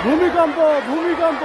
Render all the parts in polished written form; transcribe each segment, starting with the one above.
ভূমিকম্প ভূমিকম্প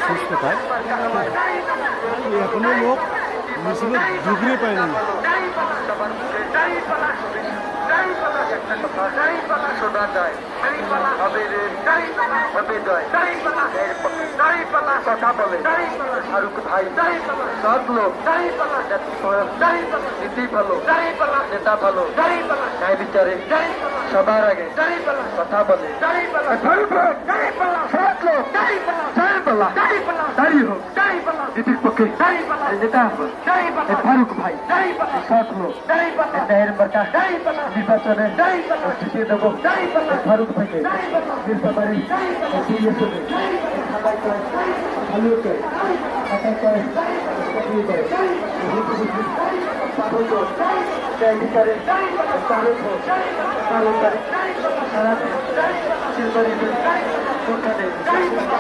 শেষ কোথায় এখনো লোক মিছিলে ঢুকতে পায় না। কথা বলে ফারুক ভাই সব লোক নীতি ভালো নেতা ভালো ন্যায় বিচারে সবার আগে কথা বলে সব লোক দাঁড়িয়ে হোক নীতির পক্ষে নেতা ফারুক ভাই সব লোক ন্যায়ের মার্কা নির্বাচনে জিতিয়ে দেবো ফারুক ভাইকে নির্বাচনে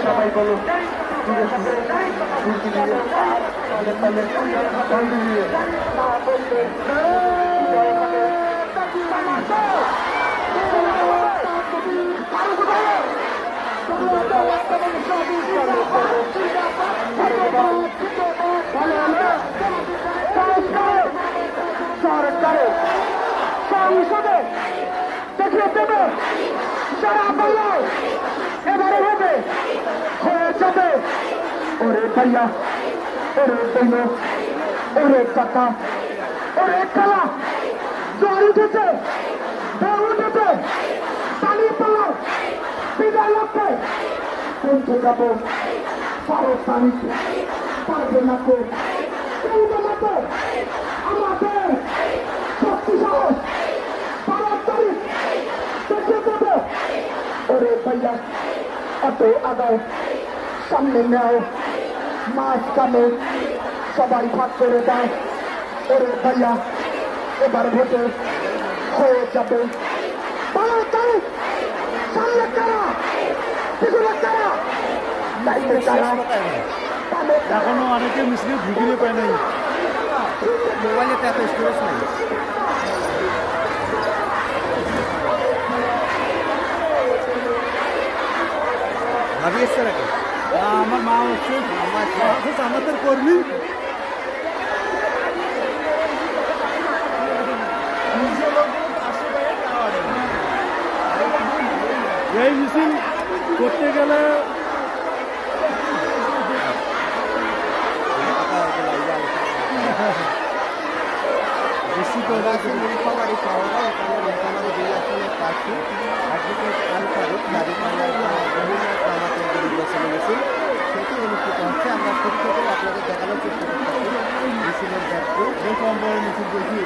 সবাই বলো সংসদে দেখিয়ে দেবে সারা বললো এবারে হবে হয়ে যাবে ওরে ভাইয়া ওরে বইল ওরে চাকা ওরে খেলা জ্বর উঠেছে ঢেউ উঠেছে পানি পালা বিদায় লক্ষ্যে পৌঁছে যাবো পারো পানিতে পারবে না তো মতো আমাদের শক্তি সাহস তাড়াতাড়ি দেখে দেবো ওরে ভাইয়া এত আগাও সামনে নেও মাঝখানে সবাই ভাগ করে দাও ওরে ভাইয়া এবার ভোটে হয়ে যাবে তাড়াতাড়ি সামনে কারা পিছনে কারা লাইনে কারা এখনো অনেকে মিছিলে ঢুকিয়ে পায় নাই। মোবাইলে তো এত স্টোরেজ নাই। ভাবি এসছে নাকি? আমার মা হচ্ছে আমাদের কর্মী। এই মিছিল করতে গেলে বেশি নীলফামারী শহরে এখানে নীলফামারী 2 আসনের প্রার্থী অ্যাডভোকেট আল ফারুক দাঁড়িপাল্লার রবীন্দ্রনাথ রামাতের নির্বাচনী মিছিল সেটি অনুষ্ঠিত হচ্ছে। আমরা শুরু থেকে আপনাদের দেখানোর চেষ্টা করতেছি মিছিলের ব্যাপ্তি কম বড় মিছিল দেখি।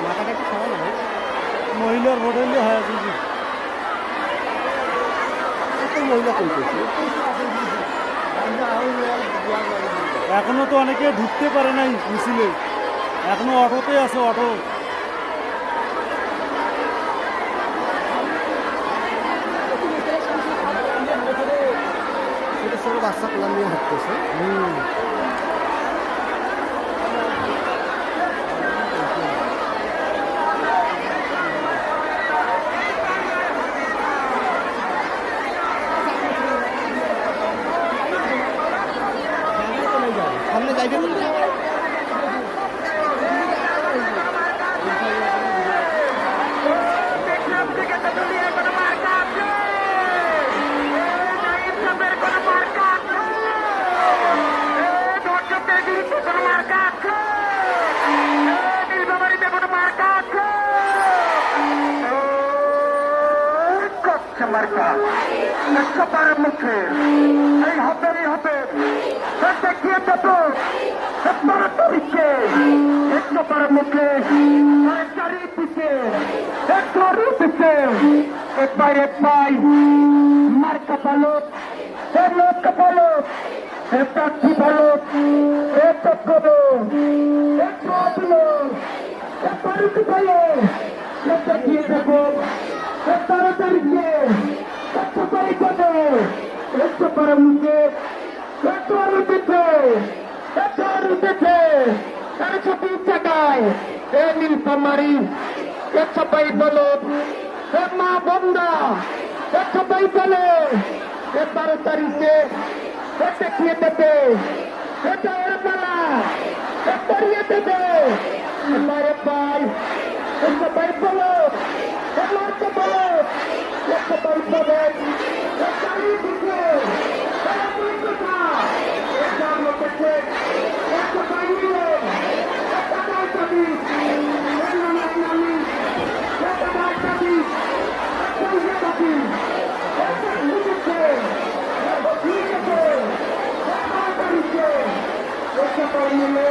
মাথাটা একটু সরানো হয় মহিলার ভোট হলে হয় বুঝি মহিলা করতেছে। এখনো তো অনেকে ঢুকতে পারে নাই মিছিলে, এখনো অটোতে আছে অটো। চাকলা নিয়ে হাঁটতেছে। সামনে জায়গা মার্কা একশো পারের মুখে এই হবেই হবে দেখিয়ে দেবো বারো তারিখে একশো পারের মুখে চারিদিকে একদিকে এক পাই মার্কা পালক এ লোক পালক এ প্রার্থী পালক এ তৎকবো এ প্রবলো এ বাড়িতে পালো এ দেখিয়ে দেবো 17 তারিখে 100 তারিখ হবে 100 পারা মুখে 100 রুপিতে 120 টাকায় এ নীলফামারী 100 বলদ এ মা বন্দা 100 বলে 12 তারিখে দেখিয়ে দেবে এটা এর বেলা করিয়ে দেবে এবারে পাই 100 বলদ মারতে পারে একটা বাড়ি পাবেন চারিদিকে একটা লোকেছে একটা বাড়ি দিলেন একটা গাছ পাবি একটা গাছ পাবি একটা পাবি একটা লিখেছে লিখেছে একটা বাড়িছে একটা বাড়ি নিলে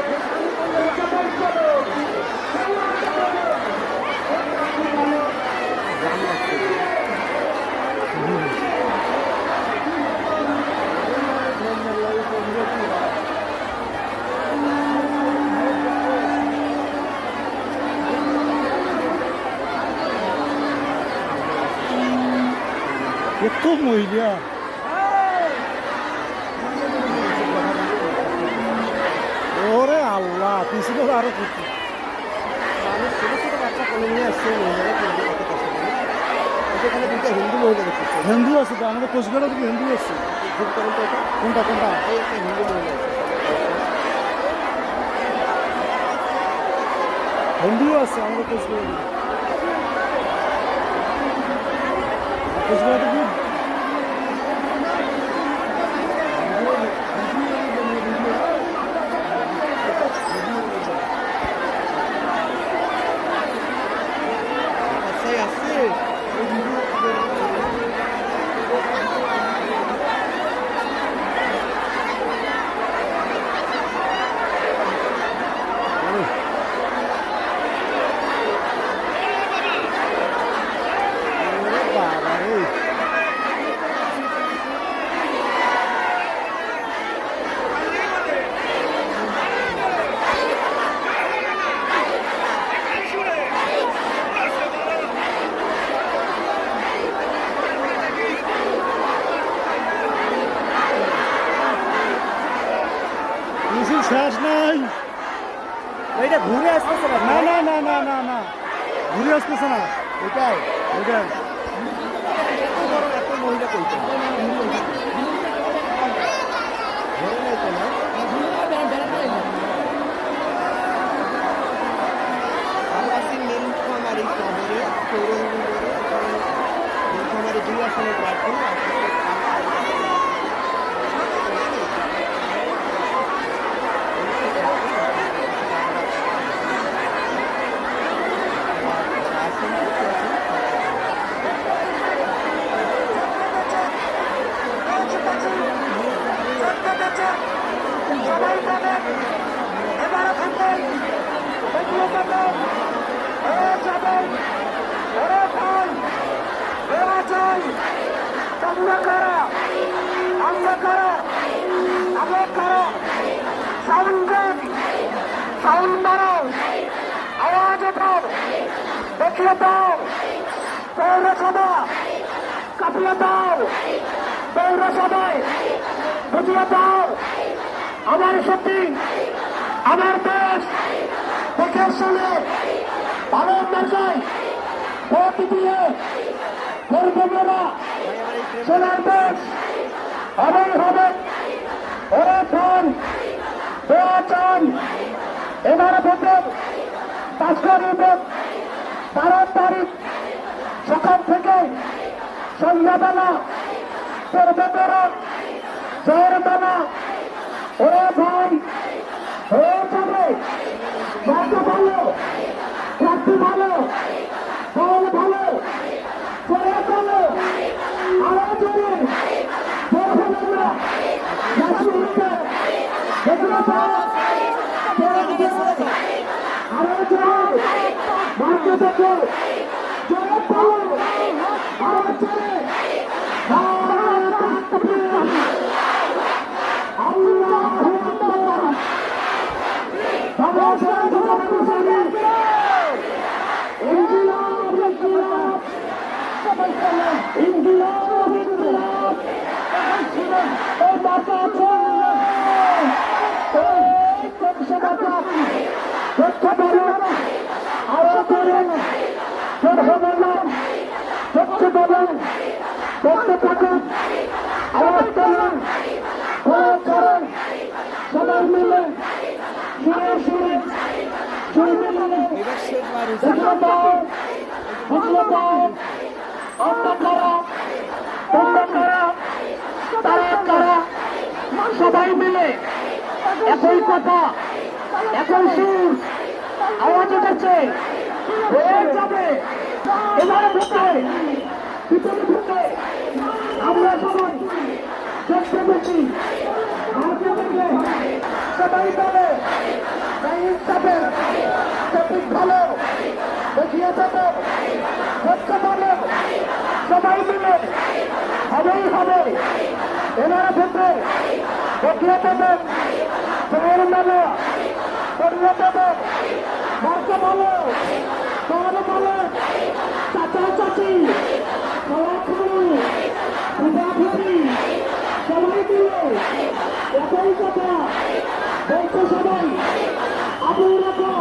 একটা বাড়ি পাবো এত মহিলা ওরে আল্লাহ পিছনে আরো কিছু মানুষ ছোট ছোট বাচ্চা কোলে নিয়ে আসছে মহিলারা কিন্তু কত কষ্ট করে এখানে দুটো হিন্দু মহিলা দেখতেছে হিন্দু আছে তো আমাদের কোচবিহারে থেকে হিন্দু আছে ভোট করেন তো এটা কোনটা কোনটা এই একটা হিন্দু মহিলা আছে হিন্দু আছে আমাদের কোচবিহারে কোচবিহার থেকে আচ্ছাই আছে বাবা রে মিছিল শেষ নাই এটা ঘুরে আসতেছে না না না না না না না ঘুরে আসতেছে না এটাই ওইটাই এত বড় এত মহিলা কইতে ধরে নাই তো না আমরা আছি নীলফামারী শহরে সৌরঙ্গরে নীলফামারী 2 আসনের প্রার্থী সবাই জানেন এবার থাকবেন এগুলো পাবেন ওরা যাবেন ওরা চাই ওরা চাই তোমরা কারা আমরা কারা আমরা কারা সাউন্ড বাড়াও আওয়াজ ওঠাও দেখিয়ে দাও পৌরসভা কাঁপিয়ে দাও পৌরসভায় বুঝিয়ে দাও আমার শক্তি, আমার দেশ দেখে শুনে ভালো দরজায় ভোট দিয়ে করবো মেলা সোনার দেশ হবেই হবে। ওরা চান দোয়া চান এবারে ভোটে 5 ভোট 12 তারিখ সকাল থেকে সন্ধ্যাবেলা পড়বে বেড়া জয়ের বেলা। ওরা ভাই হয়ে যাবে মাঠে ভালো, প্রার্থী ভালো, দল ভালো, করে ভালো, আরো জোরে বলবেন আমরা রাজনীতিতে এগুলো আরো জোরে মাঠে থেকে জোরে ভালো, আরো জোরে সবাই মিলে শুনে শুনে শুনে মিলে এবার শেষবার সবাই মিলে একই কথা একই সুর আওয়াজ উঠেছে হয়ে যাবে এবারে ঢুকে ভিতরে ঢুকে আমরা সবাই দেখতে পেয়েছি ভারতে থেকে সবাই বলে ইনসাফের সঠিক ভালো দেখিয়ে দেবো হচ্ছে ভালো সবাই মিলে হবেই হবে এনারা ভেতরে দেখিয়ে দেবে জয়ের মেলা করিয়ে দেবে মার্কে ভালো দল ভালো চাচা চাচি খাওয়াখানি ভিড়ি সবাই মিলে একই কথা বলছে সবাই আবু রাখো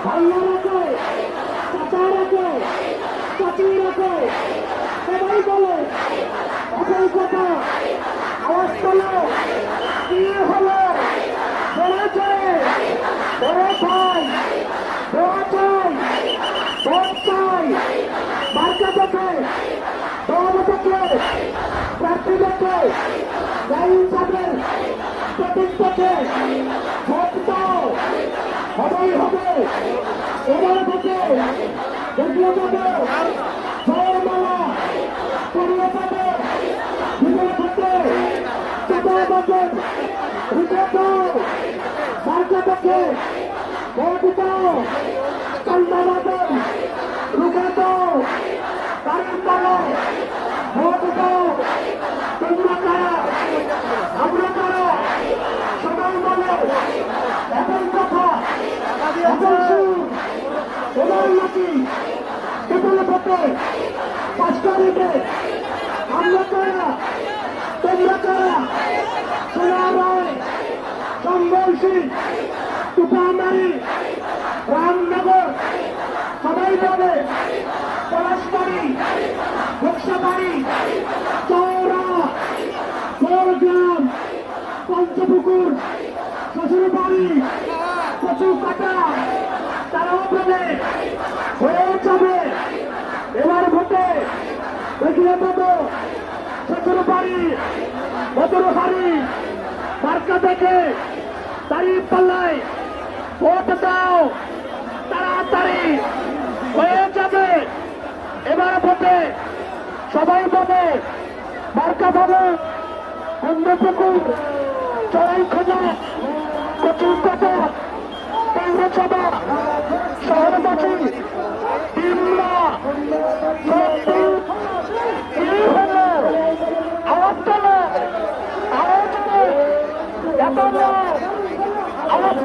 ভাইয়া রাখো চাচা রাখো চাচি রাখো সবাই বলে একই কথা আওয়াজ তোলো কি হলো বলে যায় বড় ভাই দোয়া চাই ভোট চাই বার্তা দেখে দল দেখে প্রার্থী দেখে ইনসাফের প্রতীক দেখে ভোট দাও হবেই হবে এবার থেকে দেখিয়ে দেবে জয়ের মালা করিয়ে দেবে ভিতরে থেকে চাপা দেবে ঢুকে দাও বার্তা দেখে ভোট দাও কান্না বাদন রুখে দাও তারিখ দাও ভোট দাও তোমরা কারা আমরা কারা সবাই বলে এখন কথা এখন সুর এবার নাকি বিপুল ভোটে 5 তারিখে আমরা কারা তোমরা কারা সোনা রায় সম্বলশী তুফামারি রামনগর সবাই বলে পলাশবাড়ি ঘোষাবাড়ি চৌরা গোলগ্রাম পঞ্চপুকুর শ্বশুরবাড়ি কচুকাটা তারাও বলে হয়ে যাবে এবার ভোটে দেখিয়ে দেবো শ্বশুরবাড়ি মধুরহারি মার্কা দেখে দাঁড়িয়ে পাল্লায় ভোট দাও তাড়াতাড়ি হয়ে যাবে এবার ভোটে সবাই বলে মার্কা পাবে অন্নপুকুর চড়াই খোঁজা কচুকাটা পৌরসভা শহরবাসী তিমলা আওয়াজ তোলো আওয়াজ আওয়াজ